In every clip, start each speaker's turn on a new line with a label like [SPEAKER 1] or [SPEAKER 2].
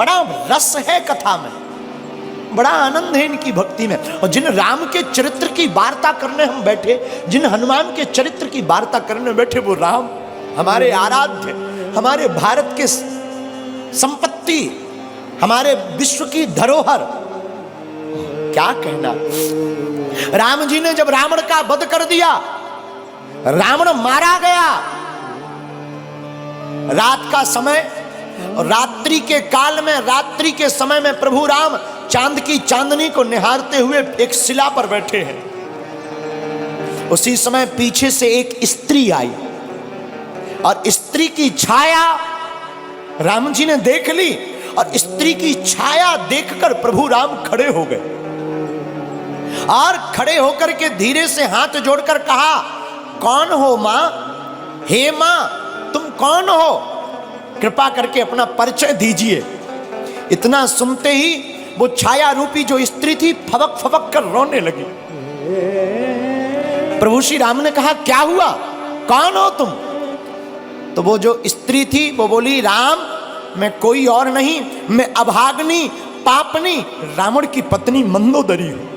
[SPEAKER 1] बड़ा रस है कथा में, बड़ा आनंद है इनकी भक्ति में। और जिन राम के चरित्र की वार्ता करने हम बैठे, जिन हनुमान के चरित्र की वार्ता करने बैठे, वो राम हमारे आराध्य, हमारे भारत के संपत्ति, हमारे विश्व की धरोहर, क्या कहना। राम जी ने जब रावण का वध कर दिया, रावण मारा गया, रात का समय, रात्रि के काल में, रात्रि के समय में प्रभु राम चांद की चांदनी को निहारते हुए एक शिला पर बैठे हैं। उसी समय पीछे से एक स्त्री आई और स्त्री की छाया राम जी ने देख ली, और स्त्री की छाया देखकर प्रभु राम खड़े हो गए, और खड़े होकर के धीरे से हाथ जोड़कर कहा, कौन हो मां? हे मां, तुम कौन हो? कृपा करके अपना परिचय दीजिए। इतना सुनते ही वो छाया रूपी जो स्त्री थी फबक फबक कर रोने लगी। प्रभु श्री राम ने कहा, क्या हुआ, कौन हो तुम? तो वो जो स्त्री थी वो बोली, राम मैं कोई और नहीं, मैं अभाग्नि पापनी रावण की पत्नी मंदोदरी हूं।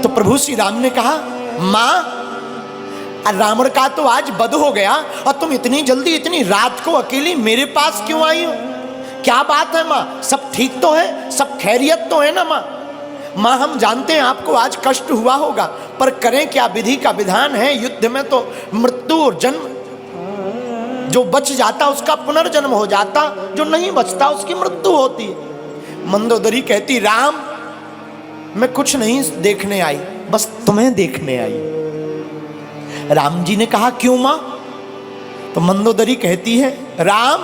[SPEAKER 1] तो प्रभु श्री राम ने कहा, मां रावण का तो आज वध हो गया और तुम इतनी जल्दी इतनी रात को अकेली मेरे पास क्यों आई हो? क्या बात है मां, सब ठीक तो है, सब खैरियत तो है ना मां? मां हम जानते हैं आपको आज कष्ट हुआ होगा, पर करें क्या, विधि का विधान है, युद्ध में तो मृत्यु और जन्म, जो बच जाता उसका पुनर्जन्म हो जाता, जो नहीं बचता उसकी मृत्यु होती है। मंदोदरी कहती, राम मैं कुछ नहीं देखने आई, बस तुम्हें देखने आई। राम जी ने कहा, क्यों मां? तो मंदोदरी कहती है, राम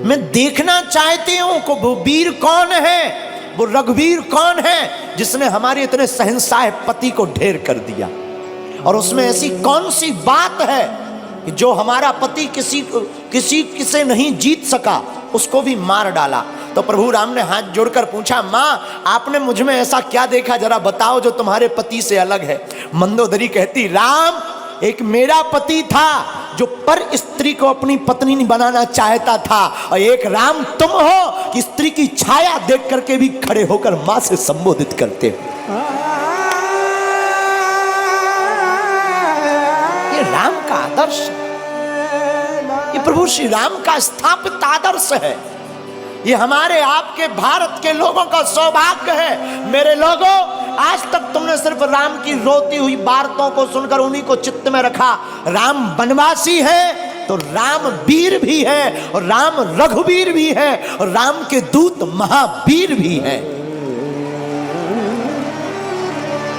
[SPEAKER 1] मैं देखना चाहती हूं कि वो वीर कौन है, वो रघुवीर कौन है जिसने हमारे इतने शहंशाह पति को ढेर कर दिया, और उसमें ऐसी कौन सी बात है कि जो हमारा पति किसी नहीं जीत सका, उसको भी मार डाला। तो प्रभु राम ने हाथ जोड़कर पूछा, मां आपने मुझ में ऐसा क्या देखा, जरा बताओ जो तुम्हारे पति से अलग है। मंदोदरी कहती, राम एक मेरा पति था जो पर स्त्री को अपनी पत्नी बनाना चाहता था, और एक राम तुम हो कि स्त्री की छाया देख करके भी खड़े होकर मां से संबोधित करते हो। ये राम का आदर्श, ये प्रभु श्री राम का स्थापित आदर्श है। ये हमारे आपके भारत के लोगों का सौभाग्य है। मेरे लोगों, आज तक तुमने सिर्फ राम की रोती हुई वार्ताओं को सुनकर उन्हीं को चित्त में रखा। राम वनवासी है तो राम वीर भी है, और राम रघुवीर भी है, और राम के दूत महावीर भी है।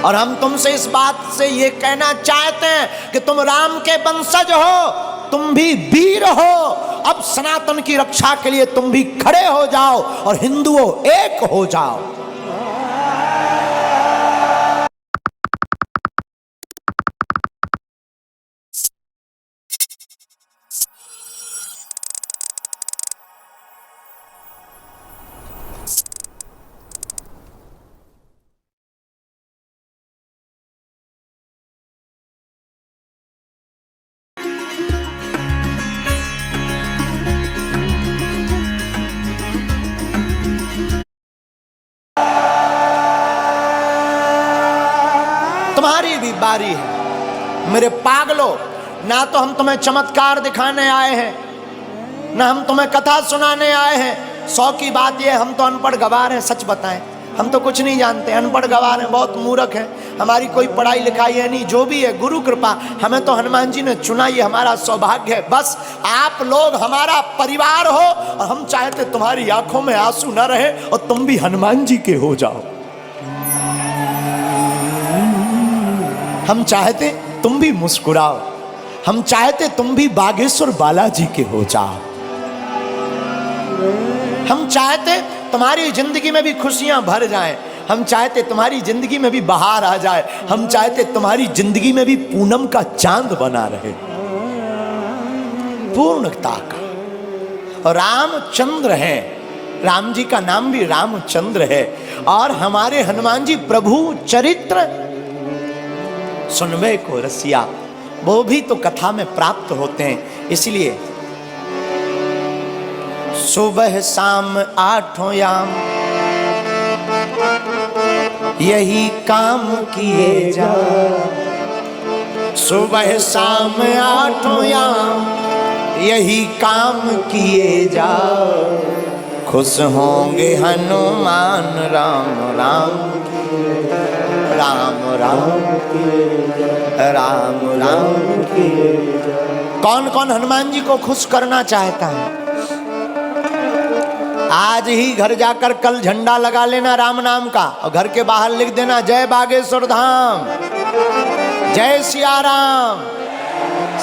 [SPEAKER 1] और हम तुमसे इस बात से ये कहना चाहते हैं कि तुम राम के वंशज हो, तुम भी वीर हो। अब सनातन की रक्षा के लिए तुम भी खड़े हो जाओ और हिंदुओं एक हो जाओ। तुम्हारी भी बारी है मेरे पागलों। ना तो हम तुम्हें चमत्कार दिखाने आए हैं, ना हम तुम्हें कथा सुनाने आए हैं। 100 की बात यह, हम तो अनपढ़ गवार हैं। सच बताएं, हम तो कुछ नहीं जानते, अनपढ़ गवार हैं, बहुत मूर्ख हैं, हमारी कोई पढ़ाई लिखाई है नहीं। जो भी है गुरु कृपा, हमें तो हनुमान जी ने चुना, ये हमारा सौभाग्य है। बस आप लोग हमारा परिवार हो, और हम चाहते तुम्हारी आंखों में आंसू न रहे और तुम भी हनुमान जी के हो जाओ। हम चाहते तुम भी मुस्कुराओ, हम चाहते तुम भी बागेश्वर बालाजी के हो जाओ। हम चाहते तुम्हारी जिंदगी में भी खुशियां भर जाएं, हम चाहते तुम्हारी जिंदगी में भी बहार आ जाए, हम चाहते तुम्हारी जिंदगी में भी पूनम का चांद बना रहे, पूर्णता का। और रामचंद्र है, राम जी का नाम भी रामचंद्र है। और हमारे हनुमान जी प्रभु चरित्र सुनवे को रसिया, वो भी तो कथा में प्राप्त होते हैं। इसलिए सुबह शाम आठों याम यही काम किए जा। सुबह शाम आठों याम यही काम किए जा। खुश होंगे हनुमान राम राम राम राम राम राम। कौन कौन हनुमान जी को खुश करना चाहता है? आज ही घर जाकर कल झंडा लगा लेना राम नाम का और घर के बाहर लिख देना जय बागेश्वर धाम, जय सिया राम,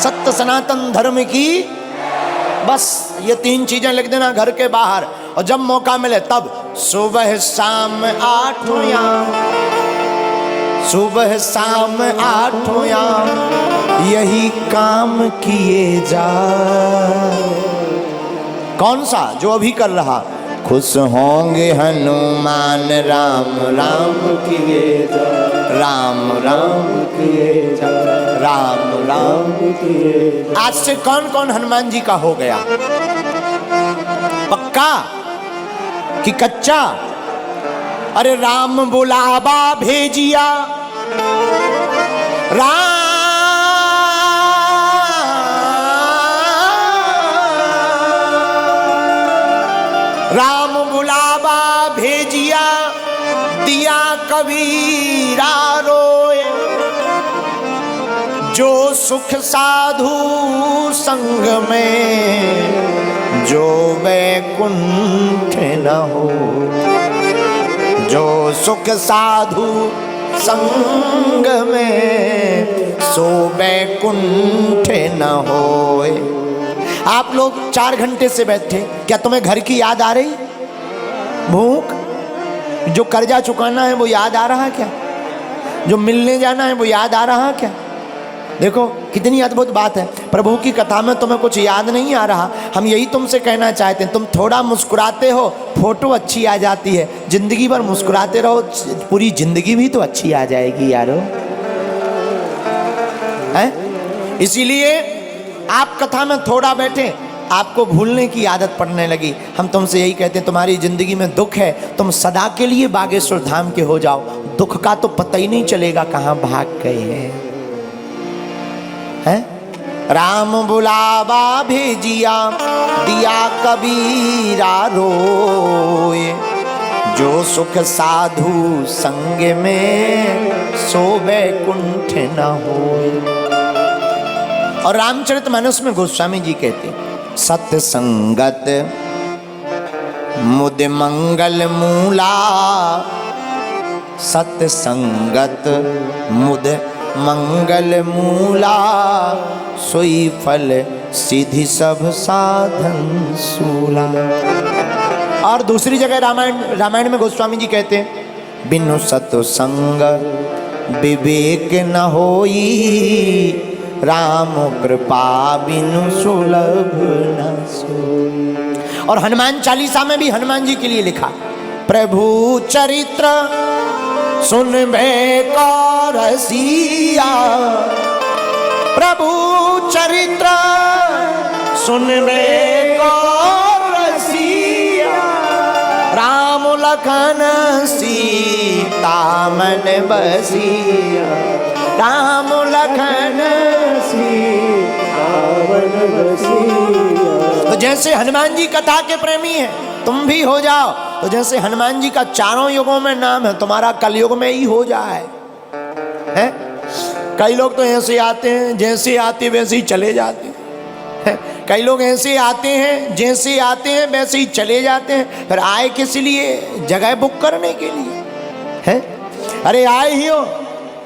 [SPEAKER 1] सत्य सनातन धर्म की। बस ये 3 चीजें लिख देना घर के बाहर। और जब मौका मिले तब सुबह शाम आठों याम, सुबह शाम आठों याम यही काम किए जा। कौन सा? जो अभी कर रहा। खुश होंगे हनुमान राम राम किए जा, राम राम किए जा, राम राम किए जा। आज से कौन कौन हनुमान जी का हो गया? पक्का कि कच्चा? अरे राम बुलावा भेजिया, राम बुलावा भेजिया, दिया कबीरा रोए। जो सुख साधु संग में जो वैकुंठ न हो, जो सुख साधु संग में सो वैकुंठ न होए। आप लोग 4 घंटे से बैठे, क्या तुम्हें घर की याद आ रही? भूख? जो कर्जा चुकाना है वो याद आ रहा क्या? जो मिलने जाना है वो याद आ रहा क्या? देखो कितनी अद्भुत बात है। प्रभु की कथा में तुम्हें कुछ याद नहीं आ रहा। हम यही तुमसे कहना चाहते हैं, तुम थोड़ा मुस्कुराते हो, फोटो अच्छी आ जाती है। जिंदगी भर मुस्कुराते रहो, पूरी जिंदगी भी तो अच्छी आ जाएगी यारो। है? इसीलिए आप कथा में थोड़ा बैठे, आपको भूलने की आदत पड़ने लगी। हम तुमसे यही कहते हैं, तुम्हारी जिंदगी में दुख है, तुम सदा के लिए बागेश्वर धाम के हो जाओ। दुख का तो पता ही नहीं चलेगा कहाँ भाग गए हैं। राम बुलावा भेजिया, दिया कबीरा रोए। जो सुख साधु संग में सो वैकुंठ न होए। और रामचरितमानस में गोस्वामी जी कहते, सत्य संगत मुद मंगल मूला, सत्य संगत मुद मंगल मूला, सोई फल सिद्धि सब साधन सूला। और दूसरी जगह रामायण में गोस्वामी जी कहते हैं, बिनु सत्संग विवेक न होई, राम कृपा बिनु सुलभ न सोई। और हनुमान चालीसा में भी हनुमान जी के लिए लिखा, प्रभु चरित्र सुनबे को रसिया, प्रभु चरित्र सुनबे को रसिया, राम लखन सीता मन बसिया, राम लखन सीता मन बसिया। तो जैसे हनुमान जी कथा के प्रेमी हैं, तुम भी हो जाओ। तो जैसे हनुमान जी का चारों युगों में नाम है, तुम्हारा कलयुग में ही हो जाए। हैं? कई लोग तो ऐसे आते हैं, जैसे आते वैसे ही चले जाते हैं। कई लोग ऐसे आते हैं, जैसे आते हैं वैसे ही चले जाते हैं। फिर आए किस लिए? जगह बुक करने के लिए। हैं? अरे आए ही हो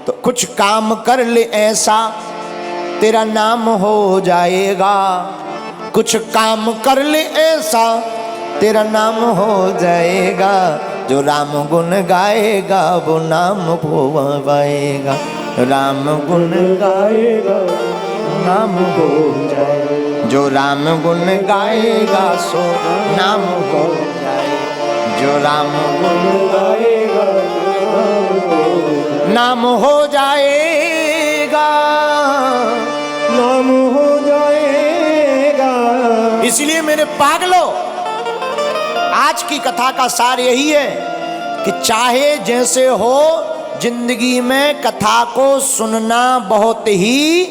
[SPEAKER 1] तो कुछ काम कर ले ऐसा, तेरा नाम हो जाएगा। कुछ काम कर ले ऐसा, तेरा नाम हो जाएगा। जो राम गुण गाएगा वो नाम पाएगा। राम गुण गाएगा नाम हो जाएगा। जो राम गुण गाएगा सो नाम हो जाएगा। जो राम गुण गाएगा नाम हो जाएगा, नाम हो जाएगा। इसलिए मेरे पागलों, आज की कथा का सार यही है कि चाहे जैसे हो, जिंदगी में कथा को सुनना बहुत ही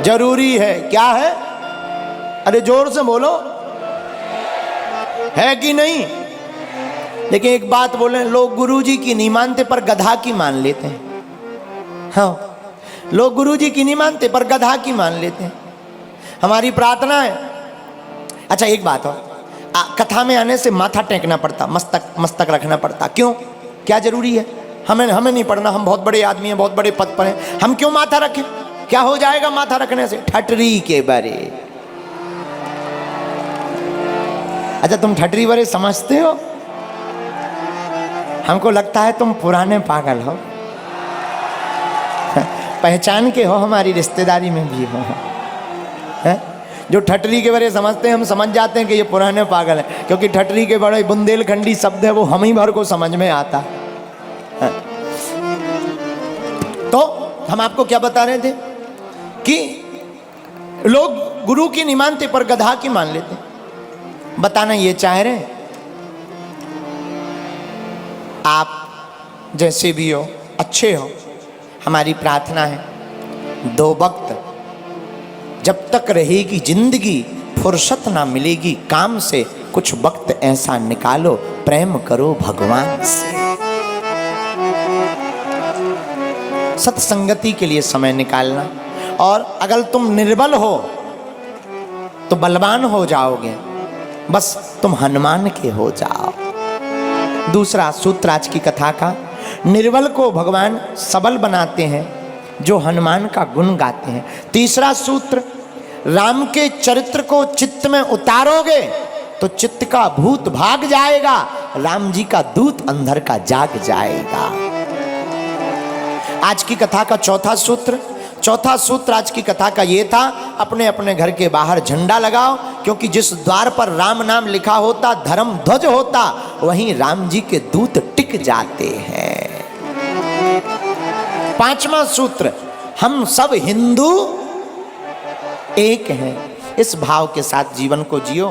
[SPEAKER 1] जरूरी है। क्या है? अरे जोर से बोलो, है कि नहीं? लेकिन एक बात बोले, लोग गुरुजी की नहीं मानते पर गधा की मान लेते हैं। हाँ, लोग गुरुजी की नहीं मानते पर गधा की मान लेते हैं। हमारी प्रार्थना है। अच्छा एक बात हो, कथा में आने से माथा टेकना पड़ता, मस्तक रखना पड़ता, क्यों? क्या जरूरी है? हमें नहीं पढ़ना, हम बहुत बड़े आदमी हैं, बहुत बड़े पद पर हैं, हम क्यों माथा रखें? क्या हो जाएगा माथा रखने से? ठटरी के बारे। अच्छा तुम ठटरी बारे समझते हो? हमको लगता है तुम पुराने पागल हो, पहचान के हो, हमारी रिश्तेदारी में भी हो। है? जो ठटरी के बारे समझते हैं, हम समझ जाते हैं कि ये पुराने पागल हैं, क्योंकि ठटरी के बड़े बुंदेलखंडी शब्द है, वो हम ही भर को समझ में आता है। तो हम आपको क्या बता रहे थे कि लोग गुरु की नहीं मानते पर गधा की मान लेते। बताना ये चाह रहे हैं, आप जैसे भी हो, अच्छे हो। हमारी प्रार्थना है, 2 वक्त जब तक रहेगी जिंदगी, फुर्सत ना मिलेगी काम से, कुछ वक्त ऐसा निकालो, प्रेम करो भगवान से। सत्संगति के लिए समय निकालना। और अगर तुम निर्बल हो तो बलवान हो जाओगे, बस तुम हनुमान के हो जाओ। दूसरा सूत्र आज की कथा का, निर्बल को भगवान सबल बनाते हैं जो हनुमान का गुण गाते हैं। तीसरा सूत्र, राम के चरित्र को चित्त में उतारोगे तो चित्त का भूत भाग जाएगा, राम जी का दूत अंदर का जाग जाएगा। आज की कथा का चौथा सूत्र आज की कथा का ये था, अपने अपने घर के बाहर झंडा लगाओ, क्योंकि जिस द्वार पर राम नाम लिखा होता, धर्म ध्वज होता, वहीं राम जी के दूत टिक जाते हैं। 5वां सूत्र, हम सब हिंदू एक हैं। इस भाव के साथ जीवन को जियो।